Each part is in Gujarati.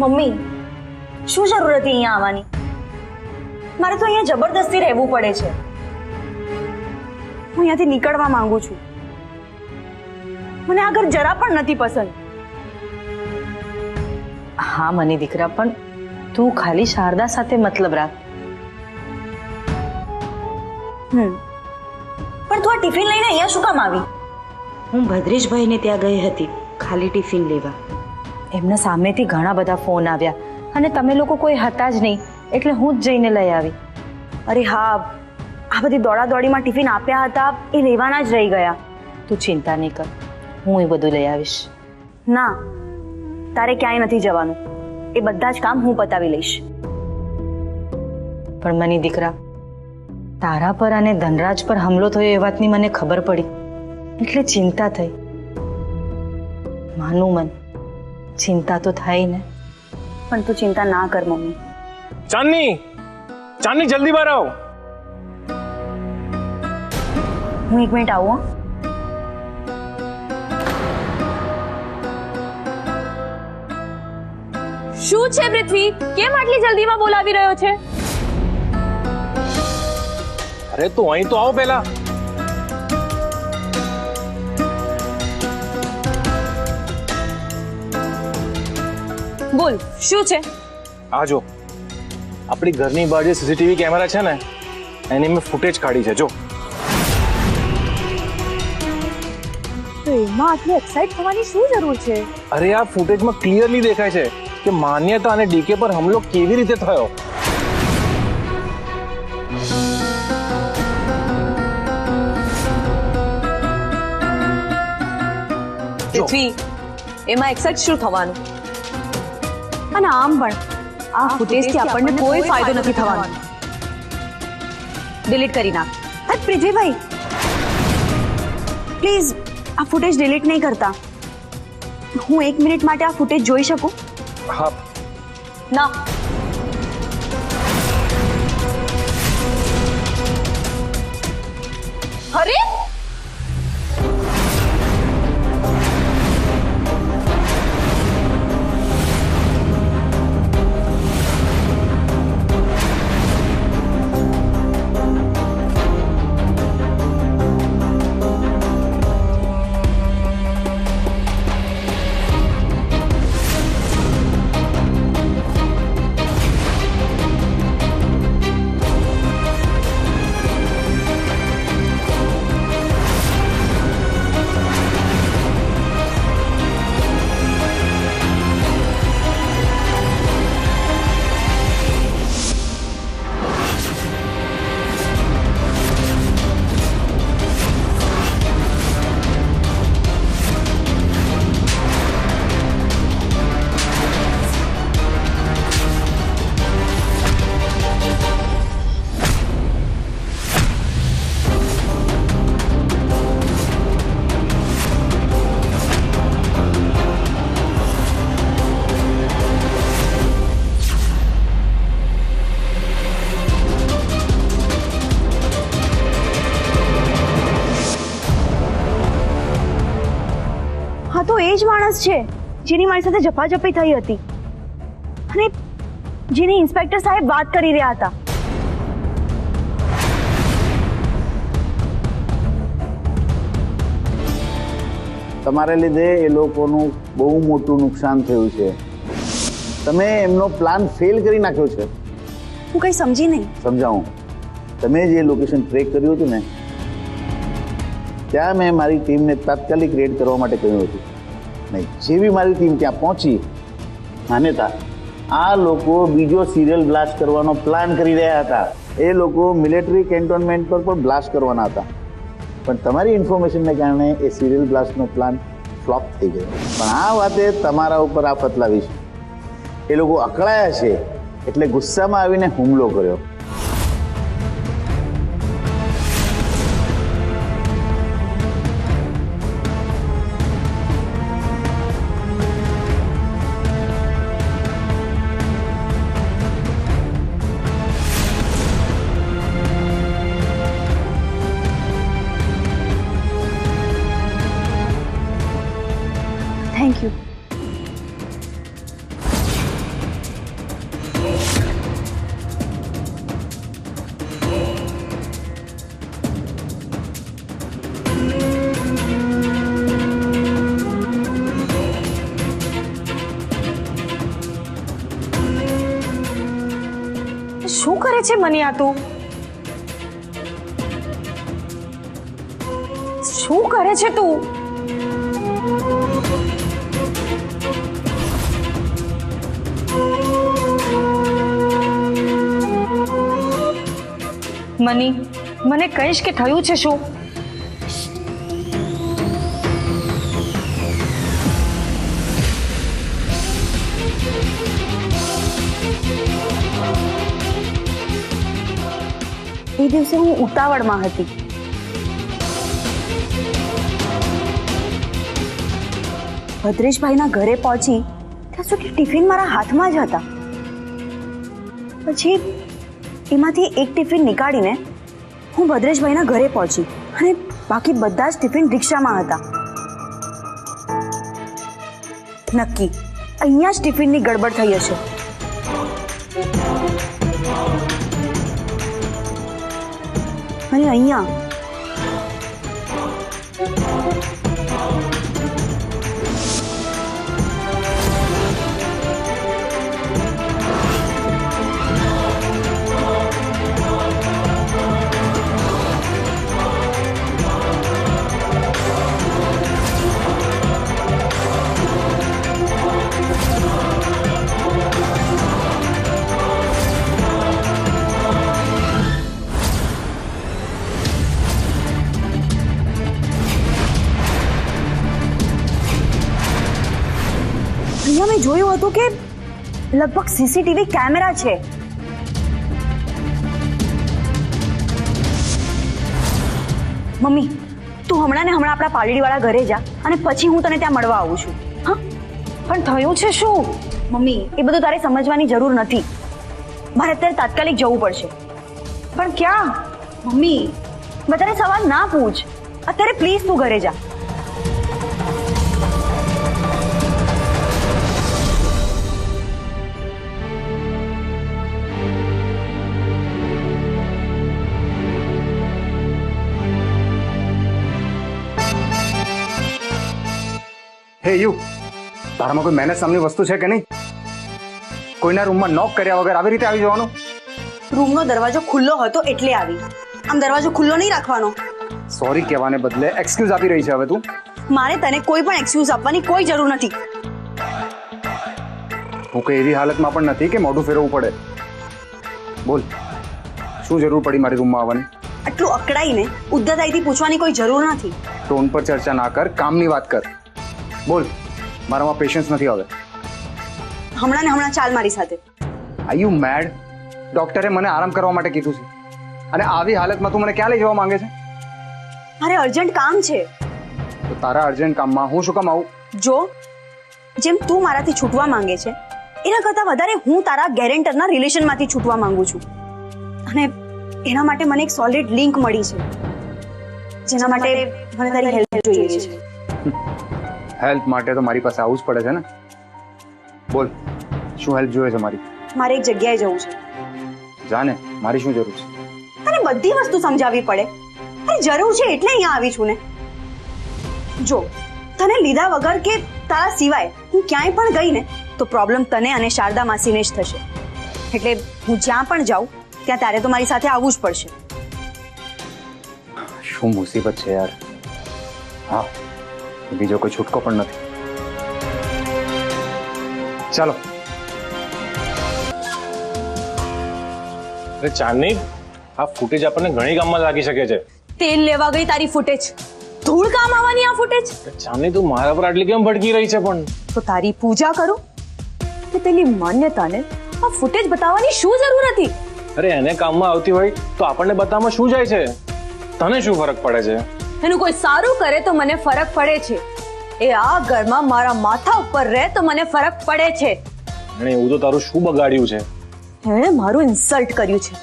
મમ્મી, શું જરૂર હતી અહીંયા આવવાની? મારે તો અહીંયા જબરદસ્તી રહેવું પડે છે. હું અહીંયાથી નીકળવા માંગુ છું. મને આ ઘર જરા પણ નથી પસંદ. હા મની દીકરા, પણ તું ખાલી શારદા સાથે મતલબ રાખ. પણ તું આ ટિફિન લઈને અહીંયા શું કામ આવી? હું ભદ્રેશભાઈને ત્યાં ગઈ હતી ખાલી ટિફિન લેવા. એમના સામેથી ઘણા બધા ફોન આવ્યા અને તમે લોકો કોઈ હતા જ નહીં, એટલે હું જ જઈને લઈ આવી. અરે હા, આ બધી દોડાદોડીમાં ટિફિન આપ્યા હતા એ લેવાના જ રહી ગયા. તું ચિંતા નહીં કર, હું એ બધું લઈ આવીશ. ના, તારે ક્યાંય નથી જવાનું. એ બધા જ કામ હું પતાવી લઈશ. પણ મની દીકરા, તારા પર અને ધનરાજ પર હુમલો થયો એ વાતની મને ખબર પડી, એટલે ચિંતા થઈ. માનું મન, ચિંતા તો થાય ને. પણ તું ચિંતા ના કર મમ્મી. ચાંદની, ચાંદની જલ્દી બહાર આવો. હું 1 મિનિટ આવું. શું છે પૃથ્વી? કેમ આટલી જલ્દીમાં બોલાવી રહ્યો છે? અરે તું અહીં તો આવો પહેલા. બોલ, શું છે? આ જો, આપણી ઘરની બહાર જે સીસીટીવી કેમેરા છે ને, એની મેં ફૂટેજ કાઢી છે. જો તો એમાં આટલી એક્સાઇટ થવાની શું જરૂર છે? અરે આ ફૂટેજમાં ક્લિયરલી દેખાય છે કે માન્યતા અને ડીકે પર હુમલો કેવી રીતે થયો. પૃથ્વી, એમાં એક્સાઇટ શું થવાનું? અને આમ પણ આ ફૂટેજથી આપણને કોઈ ફાયદો નથી થવાનો. ડિલીટ કરી નાખ. અરે પૃથ્વીભાઈ, પ્લીઝ આ ફૂટેજ ડિલીટ નહીં કરતા. હું 1 મિનિટ માટે આ ફૂટેજ જોઈ શકું? હા, ના. અરે હા, તો એ જ માણસ છે જેની મારી સાથે ઝપાઝપી થઈ હતી અને જેની ઇન્સ્પેક્ટર સાહેબ વાત કરી રહ્યા હતા. તમારે લીધે એ લોકોનું બહુ મોટું નુકસાન થયું છે. તમે એમનો પ્લાન ફેલ કરી નાખ્યો છે. હું કંઈ સમજી નહીં. સમજાવું. તમે જે લોકેશન ટ્રેક કર્યું હતું ને, ત્યાં મેં મારી ટીમને તાત્કાલિક રેડ કરવા માટે કહ્યું હતું. નહીં, જેવી મારી ટીમ ત્યાં પહોંચી, માન્યતા આ લોકો બીજો સિરિયલ બ્લાસ્ટ કરવાનો પ્લાન કરી રહ્યા હતા. એ લોકો મિલિટરી કેન્ટોનમેન્ટ પર પણ બ્લાસ્ટ કરવાના હતા, પણ તમારી ઇન્ફોર્મેશનને કારણે એ સિરિયલ બ્લાસ્ટનો પ્લાન ફ્લોપ થઈ ગયો. પણ આ વાતે તમારા ઉપર આફત લાવી છે. એ લોકો અકળાયા છે એટલે ગુસ્સામાં આવીને હુમલો કર્યો. Thank you. છે મની? આ તું શું કરે છે તું? મની, મને કહીશ કે થયું છે શું? એ દિવસે હું ઉતાવળમાં હતી. ભદ્રેશભાઈના ઘરે પહોંચી ત્યાં સુધી ટિફિન મારા હાથમાં જ હતા. પછી એમાંથી એક ટિફિન નીકાળીને હું ભદ્રેશભાઈના ઘરે પહોંચી અને બાકી બધા જ ટિફિન રિક્ષામાં હતા. નક્કી અહીંયા જ ટિફિનની ગડબડ થઈ હશે. અને અહીંયા મેં જોયું હતું કે લગભગ સીસીટીવી કેમેરા છે. મમ્મી, તું હમણાં ને હમણાં આપણા પાલડીવાળા ઘરે જા અને પછી હું તને ત્યાં મળવા આવું છું. હા, પણ થયું છે શું? મમ્મી, એ બધું તારે સમજવાની જરૂર નથી. મારે અત્યારે તાત્કાલિક જવું પડશે. પણ ક્યાં? મમ્મી, વધારે સવાલ ના પૂછ. અત્યારે પ્લીઝ તું ઘરે જા. હે યુ, તારામાં કોઈ મહેનત નામની વસ્તુ છે કે નહીં? કોઈના રૂમમાં નોક કર્યા વગર આવી રીતે આવી જવાનું? રૂમનો દરવાજો ખુલ્લો હતો એટલે આવી. આમ દરવાજો ખુલ્લો નહીં રાખવાનો. સોરી કહેવાને બદલે એક્સક્યુઝ આપી રહી છે હવે તું. મારે તને કોઈ પણ એક્સક્યુઝ આપવાની કોઈ જરૂર નથી. હું કોઈ એવી હાલતમાં પણ નથી કે મોઢું ફેરવવું પડે. બોલ, શું જરૂર પડી મારી રૂમમાં આવવાની? આટલું અકળાઈને ઉદ્ધતાઈથી પૂછવાની કોઈ જરૂર નથી. ટોન પર ચર્ચા ના કર, કામની વાત કર. બોલ, મારામાં પેશન્સ નથી હવે. હમણાં ને હમણાં ચાલ મારી સાથે. આર યુ મેડ? ડોક્ટરે મને આરામ કરવા માટે કીધું છે અને આવી હાલતમાં તું મને ક્યાં લઈ જવા માંગે છે? મારે અર્જન્ટ કામ છે. તો તારા અર્જન્ટ કામમાં હું શું કામ આવું? જો, જેમ તું મારાથી છૂટવા માંગે છે એના કરતાં વધારે હું તારા ગેરેન્ટરના રિલેશનમાંથી છૂટવા માંગુ છું. અને એના માટે મને એક સોલિડ લિંક મળી છે જેના માટે મને તારી હેલ્પ જોઈએ છે. હેલ્પ માટે તો મારી પાસે આવવું જ પડે છે ને. બોલ, શું હેલ્પ જોઈએ છે મારી? મારે એક જગ્યાએ જવું છે. જાને, મારી શું જરૂર છે? તને બધી વસ્તુ સમજાવવી પડે. અરે જરૂર છે એટલે અહીંયા આવી છું ને. જો, તને લીધા વગર કે તારા સિવાય હું ક્યાંય પણ ગઈ ને તો પ્રોબ્લેમ તને અને શારદા માસીને જ થશે. એટલે હું જ્યાં પણ જાઉં ત્યાં તારે તો મારી સાથે આવવું જ પડશે. શું મુસીબત છે યાર. હા, બીજો કોઈ છૂટકો પણ નથી. ચાલો. અરે ચાંદની, આ ફૂટેજ આપણને ઘણી કામમાં લાગી શકે છે. તેલ લેવા ગઈ તારી ફૂટેજ ધૂળ કામ આવવાની. આ ફૂટેજ ચાંદની, તું મારા પર આટલી કેમ ભડકી રહી છે? પણ તો તારી પૂજા કરું કે પેલી માન્યતાને આ ફૂટેજ બતાવવાની શું જરૂર હતી? અરે એને કામમાં આવતી હોય તો આપણને બતાવવામાં શું જાય છે? તને શું ફરક પડે છે? એનું કોઈ સારું કરે તો મને ફરક પડે છે. એ આ ઘરમાં મારા માથા ઉપર રહે તો મને ફરક પડે છે. અને એવું તો તારું શું બગાડ્યું છે? એણે મારું ઇન્સલ્ટ કર્યું છે,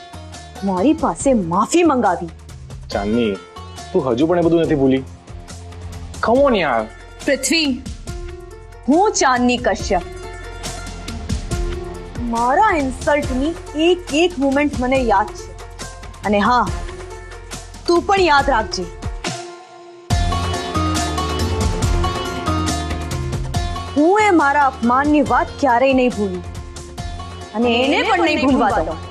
મારી પાસે માફી મંગાવી. ચાંદની, તું હજુ પણ એ બધું નથી ભૂલી? કમ ઓન યાર. પૃથ્વી, હું ચાંદની કશ્યપ. મારા ઇન્સલ્ટની એક એક મોમેન્ટ મને યાદ છે. અને હા, તું પણ યાદ રાખજે. હું એ મારા અપમાનની વાત ક્યારેય નહીં ભૂલું અને એને પણ નહીં ભૂલવા દઉં.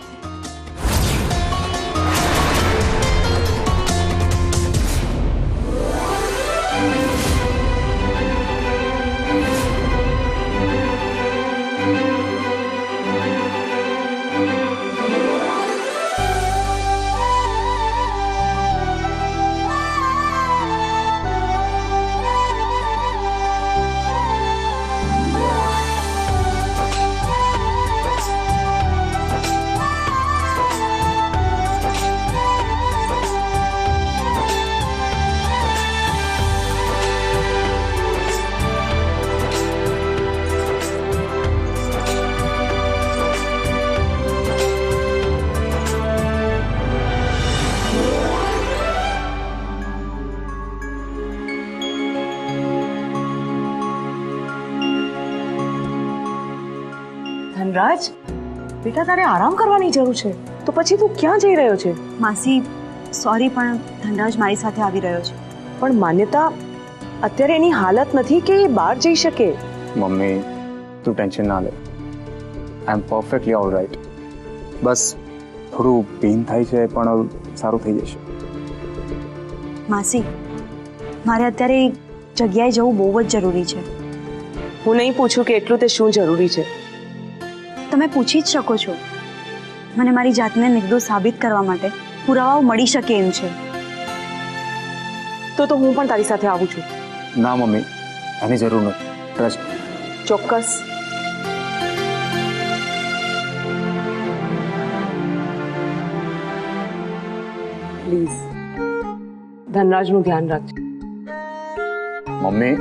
ધનરાજ, બેટા તારે આરામ કરવાની જરૂર છે. તો પછી તું ક્યાં જઈ રહ્યો છે? માસી સોરી, પણ ધનરાજ મારી સાથે આવી રહ્યો છે. પણ માન્યતા, અત્યારે એની હાલત નથી કે એ બહાર જઈ શકે. મમ્મી તું ટેન્શન ના લે, આઈ એમ પરફેક્ટલી ઓલ રાઈટ. બસ થોડું પેઇન થાય છે પણ સારું થઈ જશે. માસી, મારે અત્યારે એક જગ્યાએ જવું બહુ જ જરૂરી છે. હું નહીં પૂછું કે એટલું તે શું જરૂરી છે. તમે પૂછી જ શકો છો. મને મારી જાતને નિર્દોષ સાબિત કરવા માટે પુરાવાઓ મળી શકે એમ છે. તો હું પણ તારી સાથે આવું છું. ના મમ્મી, એની જરૂર નથી. ટ્રસ્ટ. ચોક્કસ. પ્લીઝ ધનરાજનું ધ્યાન રાખજો. મમ્મી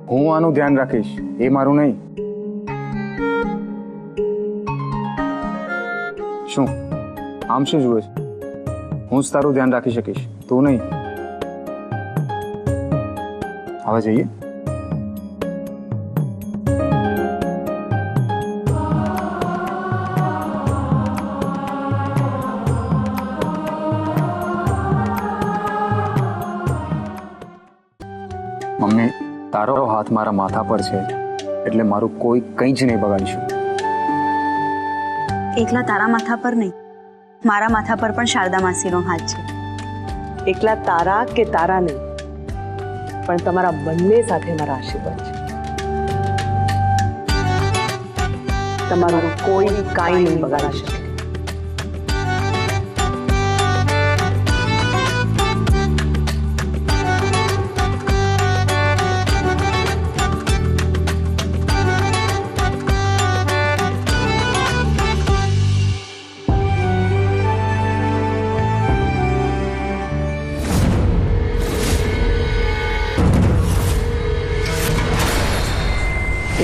હું આનું ધ્યાન રાખીશ, એ મારું નહીં. શું આમ શું જુએ છે? હું જ તારું ધ્યાન રાખી શકીશ, તું નહીં. હવે જઈએ. મમ્મી તારો હાથ મારા માથા પર છે એટલે મારું કોઈ કંઈ જ નહીં બગાડીશું. એકલા તારા માથા પર નહીં, મારા માથા પર પણ શારદા માસીનો હાથ છે. એકલા તારા કે તારા નહીં, પણ તમારા બંને સાથે મારા આશીર્વાદ છે. તમારું કોઈ કાંઈ નહીં બગાડી શકે.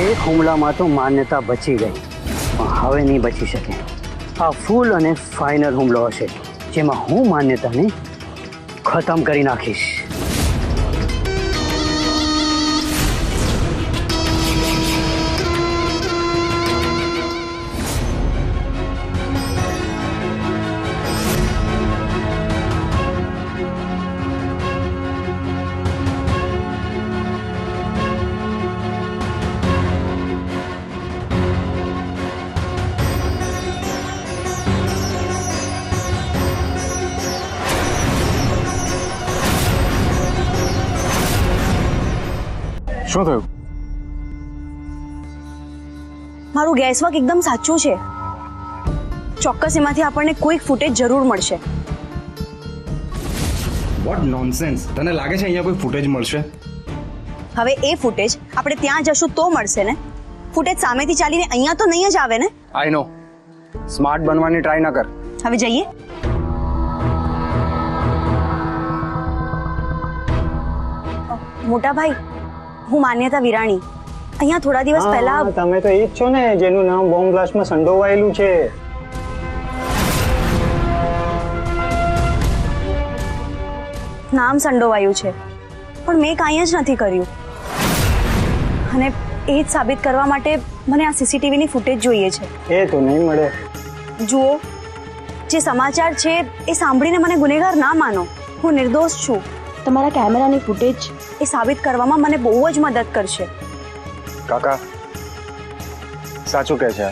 એક હુમલામાં તો માન્યતા બચી ગઈ, પણ હવે નહીં બચી શકે. આ ફૂલ અને ફાઇનલ હુમલો હશે જેમાં હું માન્યતાને ખતમ કરી નાખીશ. શું થયું? મારું ગેસવર્ક એકદમ સાચું છે. ચોક્કસ એમાંથી આપણને કોઈક ફૂટેજ જરૂર મળશે. What nonsense! તને લાગે છે અહીંયા કોઈ ફૂટેજ મળશે? હવે એ ફૂટેજ આપણે ત્યાં જશું તો મળશે ને. ફૂટેજ સામેથી ચાલીને અહીંયા તો નહીં જ આવે ને. આઈ નો. સ્માર્ટ બનવાની ટ્રાય ના કર. હવે જઈએ. મોટા ભાઈ, હું માન્યતા વિરાણી. અહીંયા થોડા દિવસ પહેલા તમે તો એ જ છો ને જેનું નામ બોમ્બ બ્લાસ્ટમાં સંડોવાયેલું છે. નામ સંડોવાયું છે, પણ મેં કાંઈ જ નથી કર્યું. અને એ જ સાબિત કરવા માટે મને આ સીસીટીવીની ફૂટેજ જોઈએ છે. એ તો નહીં મળે. જુઓ, જે સમાચાર છે એ સાંભળીને મને ગુનેગાર ના માનો. હું નિર્દોષ છું. તમારા કેમેરાની ફૂટેજ એ સાબિત કરવામાં મને બહુ જ મદદ કરશે. કાકા સાચું કહે છે.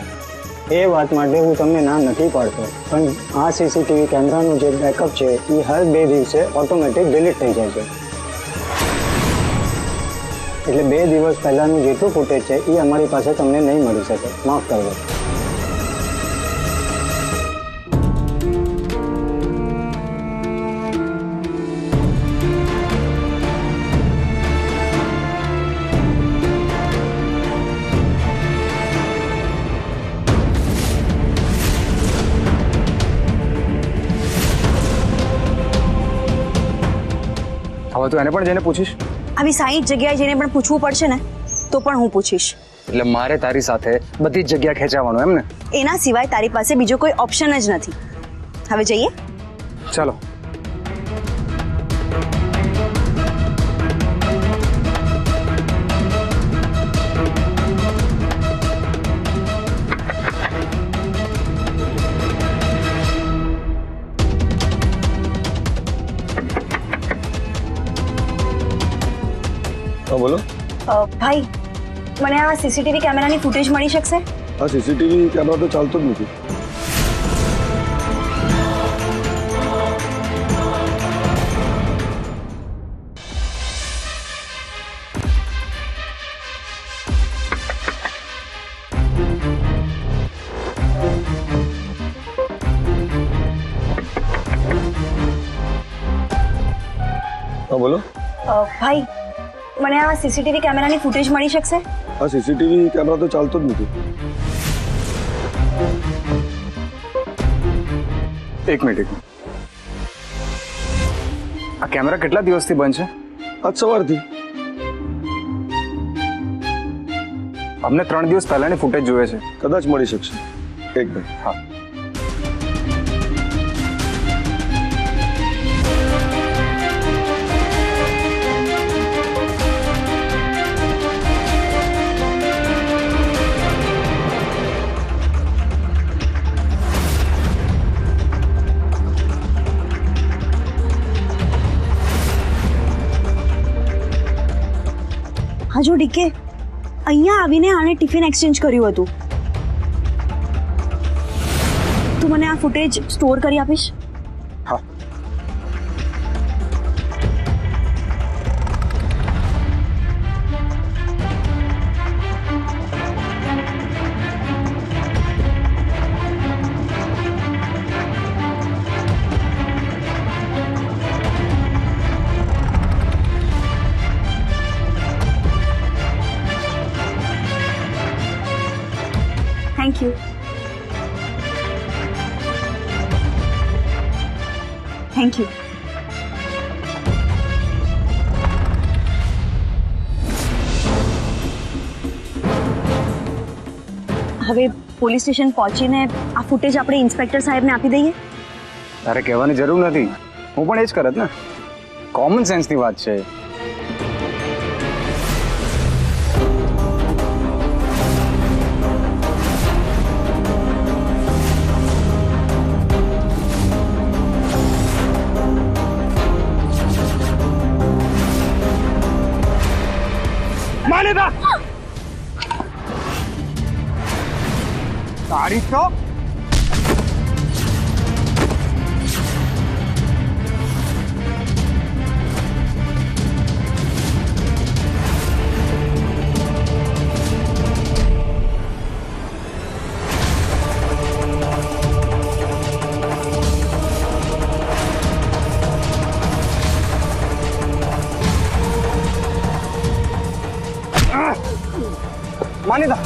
એ વાત માટે હું તમને ના નથી પાડતો, પણ આ સીસીટીવી કેમેરાનું જે બેકઅપ છે એ હર 2 દિવસે ઓટોમેટિક ડિલીટ થઈ જાય છે. એટલે 2 દિવસ પહેલાનું જેટલું ફૂટેજ છે એ અમારી પાસે તમને નહીં મળી શકે. માફ કરજો. હવે તું એને પણ જઈને પૂછીશ? આવી 60 જગ્યાએ જઈને પણ પૂછવું પડશે ને તો પણ હું પૂછીશ. એટલે મારે તારી સાથે બધી જ જગ્યા ખેંચાવાનું એમ ને? એના સિવાય તારી પાસે બીજો કોઈ ઓપ્શન જ નથી. હવે જઈએ. ચાલો. હા બોલો. ભાઈ મને આ સીસીટીવી કેમેરાની ફૂટેજ મળી શકશે? આ સીસીટીવી કેમેરા તો ચાલતો જ નથી. હા બોલો. ભાઈ મને આ સીસીટીવી કેમેરાની ફૂટેજ મળી શકશે? આ સીસીટીવી કેમેરા તો ચાલતો જ નથી. એક મિનિટ. આ કેમેરા કેટલા દિવસથી બંધ છે? આજ સવારથી. અમને 3 દિવસ પહેલાની ફૂટેજ જોઈએ છે. કદાચ મળી શકશે. એક મિનિટ. હા. હા જો ડીકે, અહીંયા આવીને આણે ટિફિન એક્સચેન્જ કર્યું હતું. તું મને આ ફૂટેજ સ્ટોર કરી આપીશ? હા. Thank you. Thank you. હવે પોલીસ સ્ટેશન પહોંચીને આ ફૂટેજ આપણે ઇન્સ્પેક્ટર સાહેબને આપી દઈએ? તારે કહેવાની જરૂર નથી. હું પણ એ જ કરત ને. કોમન સેન્સની વાત છે. માન્યતા તારી તો માન્યતા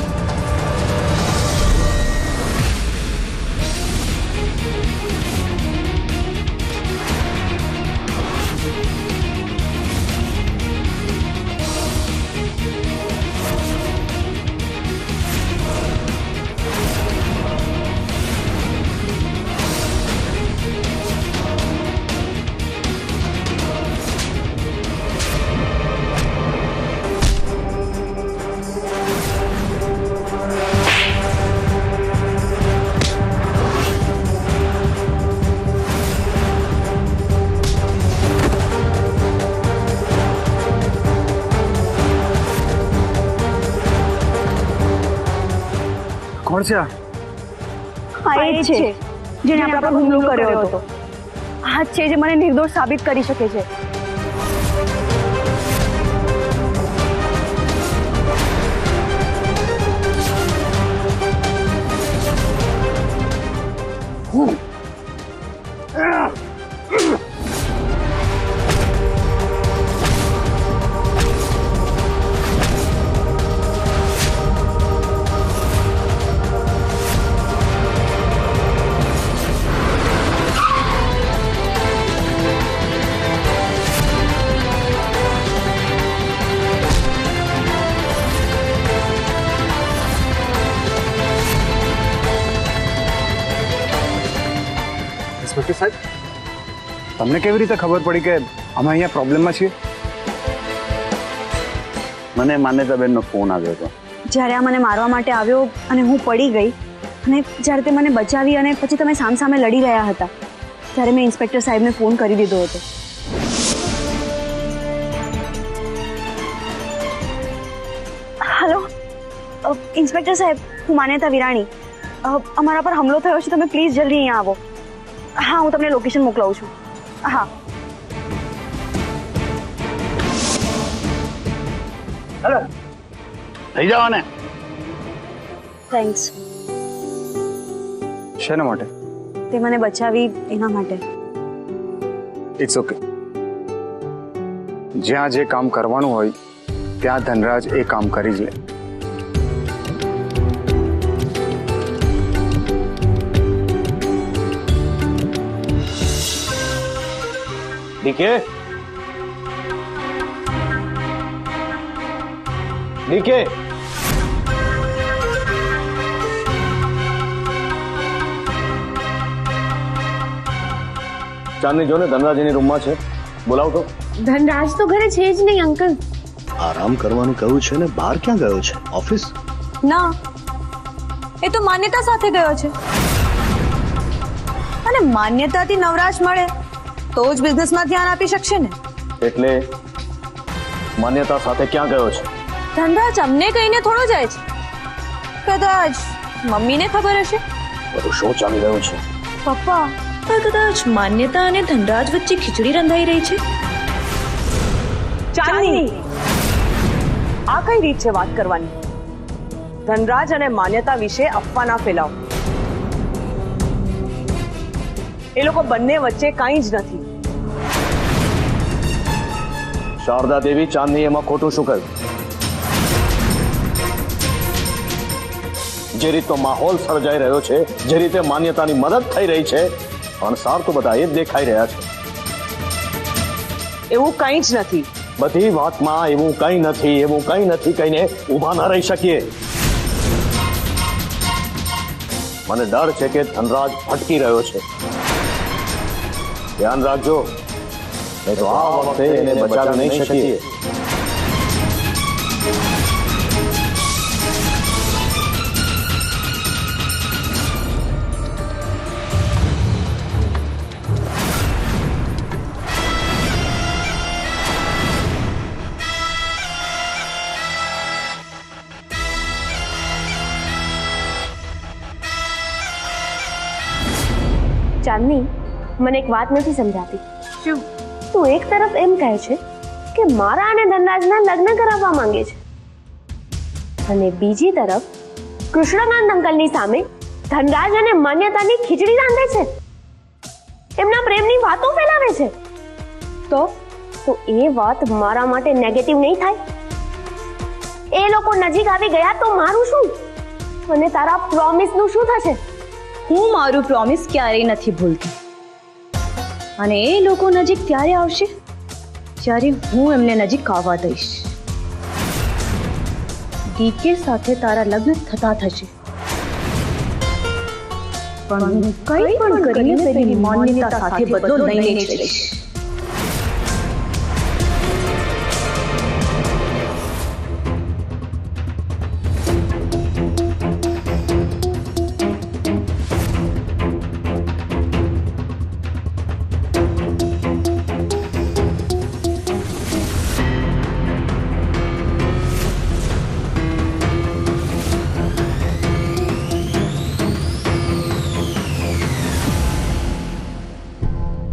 કોણ છે આ? હા એ છે જેણે આપણા પર હુમલો કર્યો હતો. આ છે જે મને નિર્દોષ સાબિત કરી શકે છે. ઇન્સ્પેક્ટર સાહેબ, તમને કેવી રીતે ખબર પડી કે અમે અહીંયા પ્રોબ્લેમમાં છીએ? મને માન્યતાબેનનો ફોન આવ્યો હતો. જ્યારે આ મને મારવા માટે આવ્યો અને હું પડી ગઈ અને જ્યારે તે મને બચાવી અને પછી તમે સામસામે લડી રહ્યા હતા ત્યારે મેં ઇન્સ્પેક્ટર સાહેબને ફોન કરી દીધો હતો. ઇન્સ્પેક્ટર સાહેબ, હું માન્યતા વિરાણી. અમારા પર હુમલો થયો છે, તમે પ્લીઝ જલ્દી અહીંયા આવો. હા, હું તમને લોકેશન મોકલાવું છું. હા. હેલો, થઈ જાઓ ને. થેન્ક્સ. શેના માટે? તે મને બચાવી એના માટે. It's okay. જ્યાં જે કામ કરવાનું હોય ત્યાં ધનરાજ એ કામ કરી જ લે. ડીકે, ડીકે, ચાંદની જો ને ધનરાજ એની રૂમમાં છે, બોલાવ તો. ધનરાજ તો ઘરે છે જ નહીં અંકલ. આરામ કરવાનું કહ્યું છે ને બહાર ક્યાં ગયો છે? ઓફિસ? ના, એ તો માન્યતા સાથે ગયો છે. અને માન્યતાથી નવરાશ મળે તો જ બિઝનેસમાં ધ્યાન આપી શકશે ને. એટલે માન્યતા સાથે ક્યાં ગયો છે? ધનરાજ અમને કહીને થોડો જાય છે. કદાચ મમ્મીને ખબર હશે. બધું શું ચાલી રહ્યું છે? પપ્પા, કદાચ માન્યતા અને ધનરાજ વચ્ચે ખીચડી રંધાઈ રહી છે. ચાંદની, આ કઈ રીત છે વાત કરવાની? ધનરાજ અને માન્યતા વિશે અફવા ના ફેલાવો. એ લોકો બંને વચ્ચે કંઈ જ નથી. શારદા દેવી, ચાંદની એમાં ખોટું શું કહ્યું? જે રીતનો માહોલ સર્જાઈ રહ્યો છે, જે રીતે માન્યતાની મદદ થઈ રહી છે, અણસાર તો બધા એ જ દેખાઈ રહ્યા છે. એવું કંઈ જ નથી. બધી વાતમાં એવું કંઈ નથી, એવું કંઈ નથી કહીને ઊભા ન રહી શકીએ. મને ડર છે કે ધનરાજ ભટકી રહ્યો છે. ધ્યાન રાખજો, નહીં તો આ વખતે એને બચાવી નહીં શકીએ. ચાંદની, મને એક વાત નથી સમજાતી. શું? તું એક તરફ એમ કહે છે કે મારા અને ધનરાજના લગ્ન કરાવવા માંગે છે, અને બીજી તરફ કૃષ્ણકાંત અંકલની સામે ધનરાજ અને માન્યતાની ખીચડી રાંધે છે, એમના પ્રેમની વાતો ફેલાવે છે. તો એ વાત મારા માટે નેગેટિવ નહીં થાય? એ લોકો નજીક આવી ગયા તો મારું શું? અને તારા પ્રોમિસનું શું થશે? હું મારું પ્રોમિસ ક્યારેય નથી ભૂલતી. અને એ લોકો નજીક ત્યારે આવશે જ્યારે હું એમને નજીક આવવા દઈશ. ડીકે સાથે તારા લગ્ન થતા થશે, પણ હું કંઈ પણ કરીને તેની માન્યતા સાથે બદલો લઈને જ રહીશ.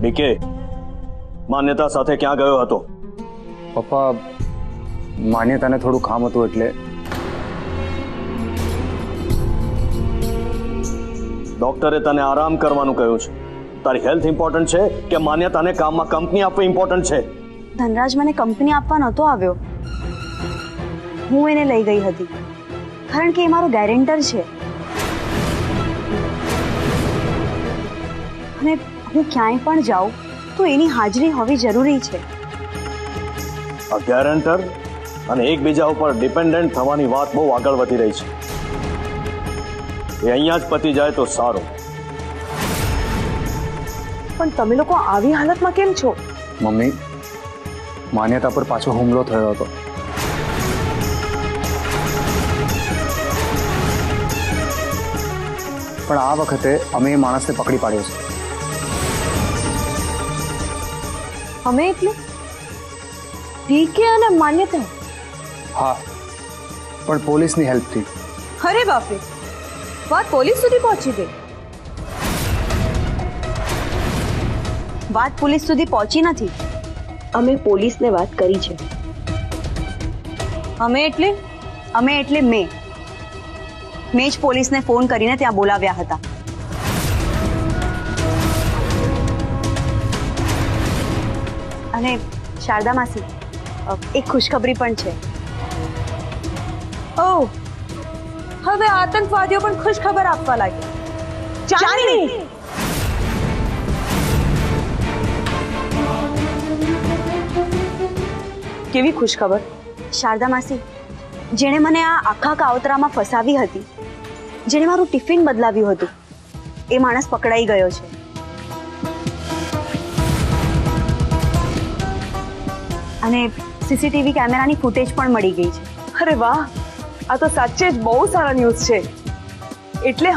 ડીકે, માન્યતા સાથે ક્યાં ગયો હતો? પપ્પા, માન્યતાને થોડું કામ હતું એટલે. ડોક્ટરે તને આરામ કરવાનું કહ્યું છે. તારી હેલ્થ ઇમ્પોર્ટન્ટ છે કે માન્યતાને કામમાં કંપની આપવી ઇમ્પોર્ટન્ટ છે? ધનરાજ મને કંપની આપવા નહોતો આવ્યો. હું એને લઈ ગઈ હતી કારણ કે એ મારો ગેરેન્ટર છે. અને હું ક્યાંય પણ જાઉં તો એની હાજરી હોવી જરૂરી છે. આ ગેરેન્ટર અને એકબીજા ઉપર ડિપેન્ડન્ટ થવાની વાત બહુ આગળ વધી રહી છે. એ અહીંયા જ પતી જાય તો સારું. પણ તમે લોકો આવી હાલતમાં કેમ છો? મમ્મી, માન્યતા પર પાછો હુમલો થયો હતો. પણ આ વખતે અમે એ માણસને પકડી પાડ્યો છે. અમે એટલે ડીકે અને માન્યતા? હા, પણ પોલીસની હેલ્પથી. અરે બાપરે, વાત પોલીસ સુધી પહોંચી ગઈ. વાત પોલીસ સુધી પહોંચી નથી. અમે પોલીસને વાત કરી છે. અમે એટલે મેં જ પોલીસને ફોન કરીને ત્યાં બોલાવ્યા હતા. અને શારદા માસી, એક ખુશખબરી પણ છે. ઓહ, હવે આતંકવાદીઓ પણ ખુશ ખબર આપવા લાગ્યા. ચાંદની, કેવી ખુશ ખબર? શારદા માસી, જેણે મને આ આખા કાવતરામાં ફસાવી હતી, જેણે મારું ટિફિન બદલાવ્યું હતું, એ માણસ પકડાઈ ગયો છે. અને સીસીટીવી કેમેરાની ફૂટેજ પણ મળી ગઈ છે. અરે વાહ, આ તો સાચે જ બહુ સારા ન્યૂઝ છે. એટલે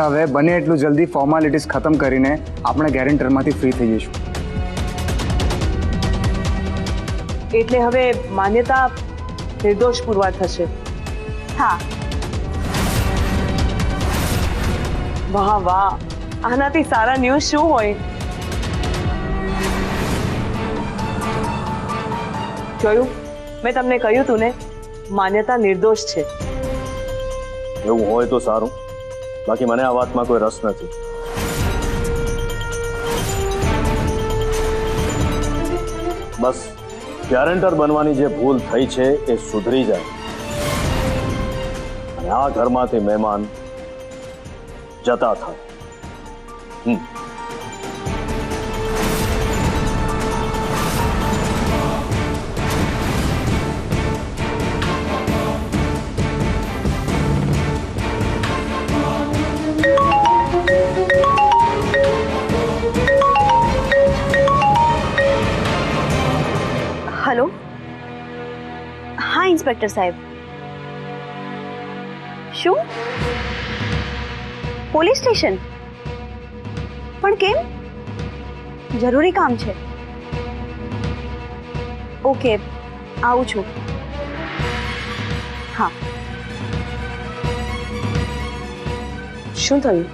હવે બને એટલું જલ્દી ફોર્માલિટીઝ ખતમ કરીને આપણે ગેરેન્ટરમાંથી ફ્રી થઈ જઈશું. એટલે હવે માન્યતા નિર્દોષ પુરવાર થશે. હા, વાહ વાહ, આનાથી સારા ન્યૂઝ શું હોય? જોયું, મેં તમને કહ્યું તું ને, માન્યતા નિર્દોષ છે. એવું હોય તો સારું, બાકી મને આ વાતમાં કોઈ રસ નથી. બસ ગેરેન્ટર બનવાની જે ભૂલ થઈ છે એ સુધરી જાય અને આ ઘરમાંથી મહેમાન જતા થાય. હલો. હા ઇન્સ્પેક્ટર સાહેબ. શું? Police station? પણ કેમ? જરૂરી કામ છે. ઓકે, આવું છું. હા. શું થયું?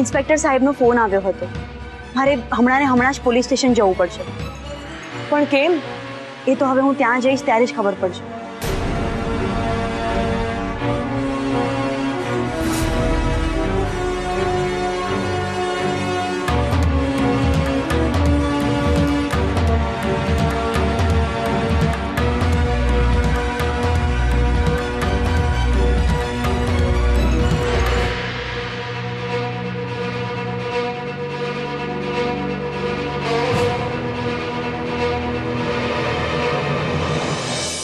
ઇન્સ્પેક્ટર સાહેબનો ફોન આવ્યો હતો. મારે હમણાં જ પોલીસ સ્ટેશન જવું પડશે. પણ કેમ? એ તો હવે હું ત્યાં જઈશ ત્યારે જ ખબર પડશે.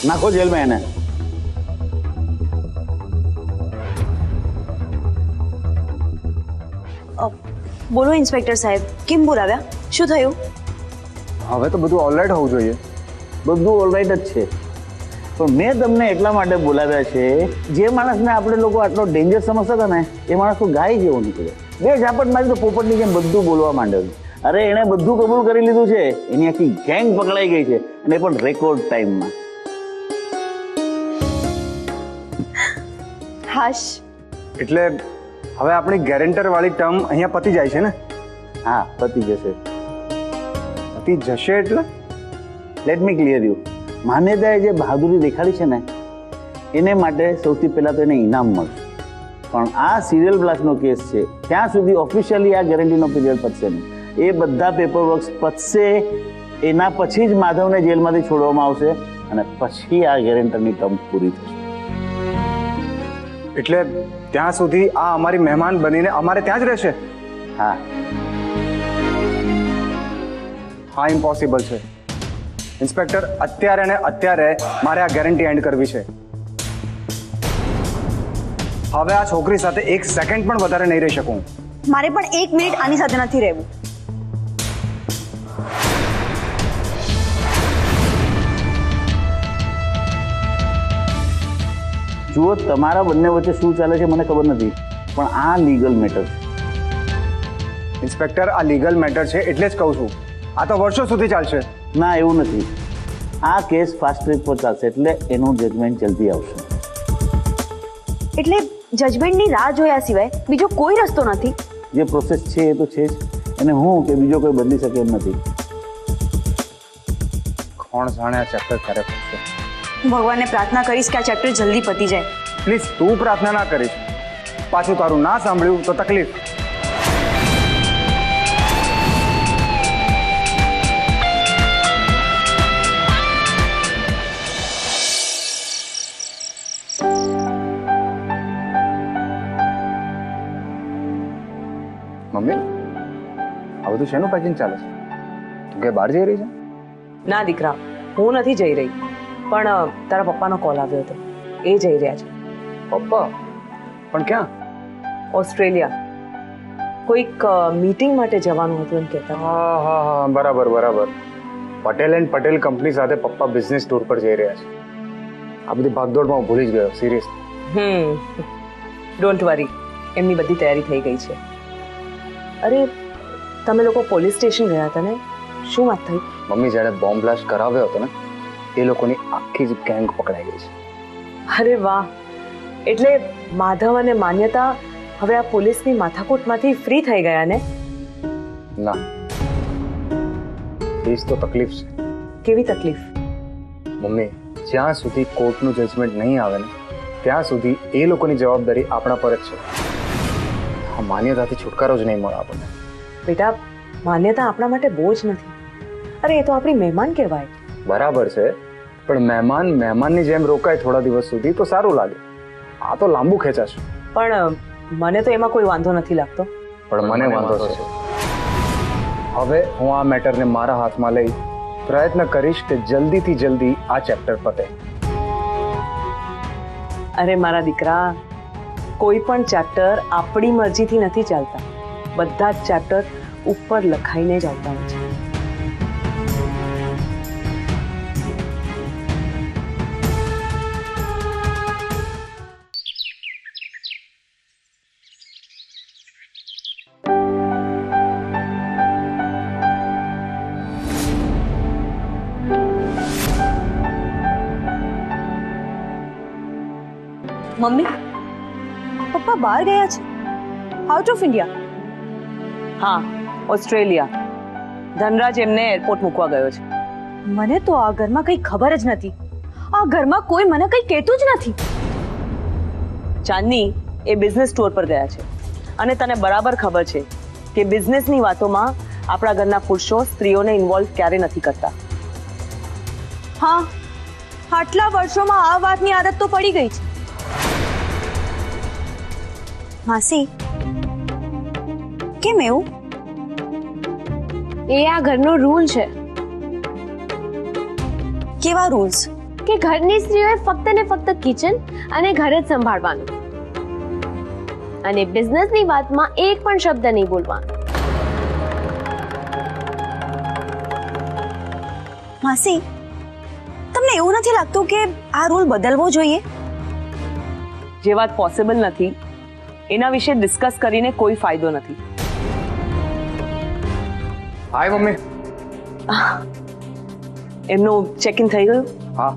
નાખો જેલમાં એને. બોલો ઇન્સ્પેક્ટર સાહેબ, કેમ બોલાવ્યા? શું થયું? હવે તો બધું ઓલરાઈટ હોવું જોઈએ. બધું ઓલરાઈટ જ છે, પણ મેં તમને એટલા માટે બોલાવ્યા છે, જે માણસને આપણે લોકો આટલો ડેન્જર સમજતા હતા ને, એ માણસ તો ગાય જેવો નીકળ્યો. બે ઝાપટ મારી તો પોપટની જેમ બધું બોલવા માંડ્યો. અરે એણે બધું કબૂલ કરી લીધું છે. એની આખી ગેંગ પકડાઈ ગઈ છે, અને પણ રેકોર્ડ ટાઈમમાં. હાશ. એટલે હવે આપણી ગેરેન્ટર વાળી ટર્મ અહીંયા પતી જાય છે ને? હા, પતી જશે. પતી જશે એટલે લેટ મી ક્લિયર યુ. માન્યતાએ જે બહાદુરી દેખાડી છે ને, એને માટે સૌથી પહેલાં તો એને ઇનામ મળશે. પણ આ સિરિયલ બ્લાસ્ટનો કેસ છે, ત્યાં સુધી ઓફિશિયલી આ ગેરંટીનો પીરિયડ પતશે નહીં. એ બધા પેપરવર્ક પતશે, એના પછી જ માધવને જેલમાંથી છોડવામાં આવશે, અને પછી આ ગેરેન્ટરની ટર્મ પૂરી થશે. એટલે ત્યાં સુધી આ અમારી મહેમાન બનીને અમારે ત્યાં જ રહેશે? હા. હા, ઇમ્પોસિબલ છે ઇન્સ્પેક્ટર. અત્યારે ને અત્યારે મારે આ ગેરંટી એન્ડ કરવી છે. હવે આ છોકરી સાથે એક સેકન્ડ પણ વધારે નહીં રહી શકું. મારે પણ એક મિનિટ આની સાથે નથી રહેવું. જુઓ, તમારા બંને વચ્ચે શું ચાલે છે મને ખબર નથી, પણ આ લીગલ મેટર છે. ઇન્સ્પેક્ટર, આ લીગલ મેટર છે એટલે જ કહું છું. આ તો વર્ષો સુધી ચાલશે. ના, એવું નથી. આ કેસ ફાસ્ટ ટ્રેક પર ચાલશે, એટલે એનું જજમેન્ટ જલ્દી આવશે. એટલે જજમેન્ટની રાહ જોયા સિવાય બીજો કોઈ રસ્તો નથી. જે પ્રોસેસ છે એ તો છે જ, અને હું કે બીજો કોઈ બદલી શકે એમ નથી. કોણ જાણે આ ચેપ્ટર ક્યારે પતશે. હું ભગવાનને પ્રાર્થના કરીશ કે આ ચેપ્ટર જલ્દી પતી જાય. પ્લીઝ તું પ્રાર્થના ના કરીશ, પાછું તારું ના સાંભળ્યું તો તકલીફ. મમ્મી, આ બધું શેનું પેકિંગ ચાલે છે? તું કે બહાર જઈ રહી છે? ના દીકરા, હું નથી જઈ રહી, પણ તારા પપ્પાનો કોલ આવ્યો હતો, એ જઈ રહ્યા છે. પપ્પા પણ ક્યાં? ઓસ્ટ્રેલિયા કોઈક મીટિંગ માટે જવાનું હતું એમ કહેતા. હા હા હા, બરાબર બરાબર. પટેલ એન્ડ પટેલ કંપની સાથે પપ્પા બિઝનેસ ટૂર પર જઈ રહ્યા છે. આ બધી ભાગદોડમાં હું ભૂલી જ ગયો, સિરિયસ. ડોન્ટ વરી, એમની બધી તૈયારી થઈ ગઈ છે. અરે તમે લોકો પોલીસ સ્ટેશન ગયા હતા ને, શું વાત થઈ? મમ્મી, જ્યારે બોમ્બ બ્લાસ્ટ કરાવ્યો હતો ને, એ લોકોની આખી જ ગેંગ પકડાઈ ગઈ છે. અરે વાહ, એટલે માધવ અને માન્યતા હવે આ પોલીસની માથાકૂટમાંથી ફ્રી થઈ ગયા ને? ના, એ જ તો તકલીફ છે. કેવી તકલીફ? મમ્મી, જ્યાં સુધી કોર્ટનું જજમેન્ટ નહીં આવે ને ત્યાં સુધી એ લોકોની જવાબદારી આપણા પર જ છે. આ માન્યતાથી છુટકારો જ નહીં મળે આપણને. બેટા, માન્યતા આપણા માટે બોજ નથી. અરે એ તો આપણી મહેમાન કહેવાય. બરાબર છે, પણ મહેમાનની જેમ રોકાય થોડા દિવસ સુધી તો સારું લાગે. આ તો લાંબુ ખેંચાશે. પણ મને તો એમાં કોઈ વાંધો નથી લાગતો. પણ મને વાંધો છે. હવે હું આ મેટરને મારા હાથમાં લઈ પ્રયત્ન કરીશ કે જલ્દીથી જલ્દી આ ચેપ્ટર પતે. અરે મારા દીકરા, કોઈ પણ ચેપ્ટર આપણી મરજીથી નથી ચાલતા. બધા જ ચેપ્ટર ઉપર લખાઈને જ આવતા હોય છે. મમ્મી, પપ્પા બહાર ગયા છે, આઉટ ઓફ ઇન્ડિયા. હા, ઓસ્ટ્રેલિયા. ધનરાજ એમને એરપોર્ટ મૂકવા ગયો છે. મને તો આ ઘરમાં કઈ ખબર જ નથી. આ ઘરમાં કોઈ મને કઈ કહેતું જ નથી. ચાંદની એ બિઝનેસ ટૂર પર ગયા છે, અને તને બરાબર ખબર છે કે બિઝનેસની વાતોમાં આપણા ઘરના પુરુષો સ્ત્રીઓને ઇન્વોલ્વ ક્યારે નથી કરતા. હા, આટલા વર્ષોમાં આ વાતની આદત તો પડી ગઈ છે. માસી, કેમ એવું? એ આ ઘરનો રૂલ છે કેવા રૂલ્સ? કે ઘરની સ્ત્રીઓએ ફક્ત ને ફક્ત કિચન અને ઘર જ સંભાળવાનું, અને બિઝનેસની વાતમાં એક પણ શબ્દ નહીં બોલવાનો. માસી, તમને એવું નથી લાગતું કે આ રૂલ બદલવો જોઈએ? જે વાત પોસિબલ નથી એના વિશે ડિસ્કસ કરીને કોઈ ફાયદો નથી. Hi mummy. એમનું ચેક ઇન થઈ ગયું? હા,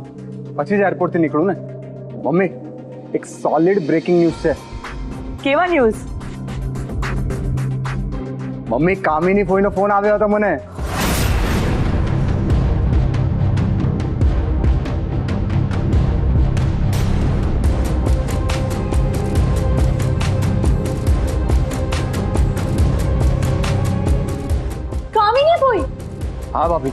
પછી જ એરપોર્ટથી નીકળું ને. મમ્મી, એક સોલિડ બ્રેકિંગ ન્યૂઝ છે. કેવા ન્યૂઝ? મમ્મી, કામિની ફોઈનો ફોન આવ્યો હતો મને. હા ભાભી.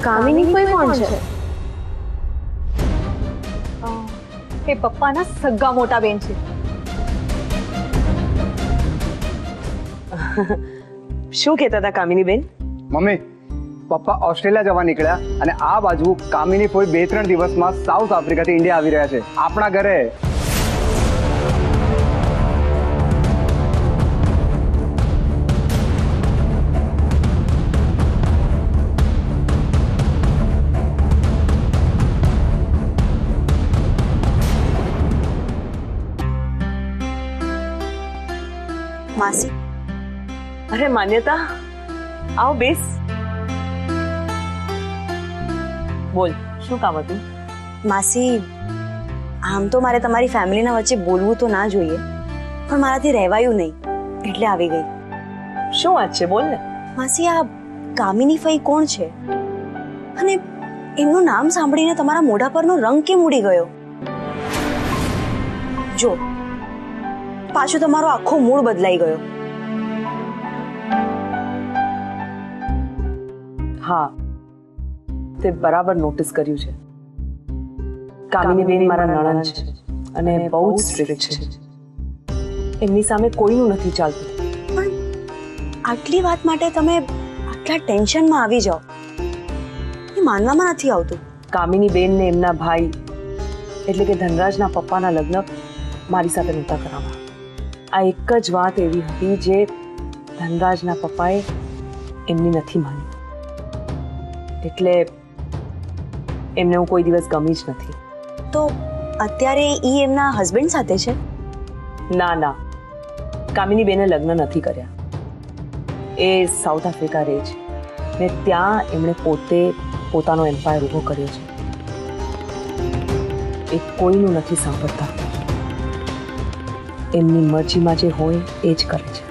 કામિની કોઈ કોણ છે? એ પપ્પાના સગા મોટા બેન છે. શું કહેતા હતા કામિની બેન? મમ્મી, પપ્પા ઓસ્ટ્રેલિયા જવા નીકળ્યા અને આ બાજુ કામિની ફોઈ 2-3 દિવસમાં સાઉથ આફ્રિકાથી ઇન્ડિયા આવી રહ્યા છે, આપણા ઘરે. માસી, અરે માન્યતા, આવો બેસ. બોલ, શું કામ હતું? માસી, આમ તો મારે તમારી ફેમિલીના વચ્ચે બોલવું તો ના જોઈએ, પણ મારાથી રહેવાયું નહીં એટલે આવી ગઈ. શું વાત છે, બોલ ને. માસી, આ કામિની ફઈ કોણ છે? અને એમનું નામ સાંભળીને તમારા મોઢા પરનો રંગ કેમ ઉડી ગયો? જો, પાછો તમારો આખો મૂડ બદલાઈ ગયો. હા, તે બરાબર નોટિસ કર્યું છે. કામિની બેન મારા નણંદ છે અને બહુ જ સ્ટ્રિક્ટ છે. એમની સામે કોઈનું નથી ચાલતું. પણ આટલી વાત માટે તમે આટલા ટેન્શનમાં આવી જાઓ એ માનવામાં નથી આવતું. કામિની બેન ને એમના ભાઈ એટલે કે ધનરાજના પપ્પાના લગ્ન મારી સાથે નહોતા કરાવવા. આ એક જ વાત એવી હતી જે ધનરાજના પપ્પાએ એમની નથી માની, એટલે એમને હું કોઈ દિવસ ગમી જ નથી. તો અત્યારે ઈ એમના હસબન્ડ સાથે છે? ના ના, કામિની બેને લગ્ન નથી કર્યા. એ સાઉથ આફ્રિકા રહે છે ને ત્યાં એમણે પોતે પોતાનો એમ્પાયર ઊભો કર્યો છે. એ કોઈનું નથી સાંભળતા. એમની મરજીમાં જે હોય એ જ કરે છે.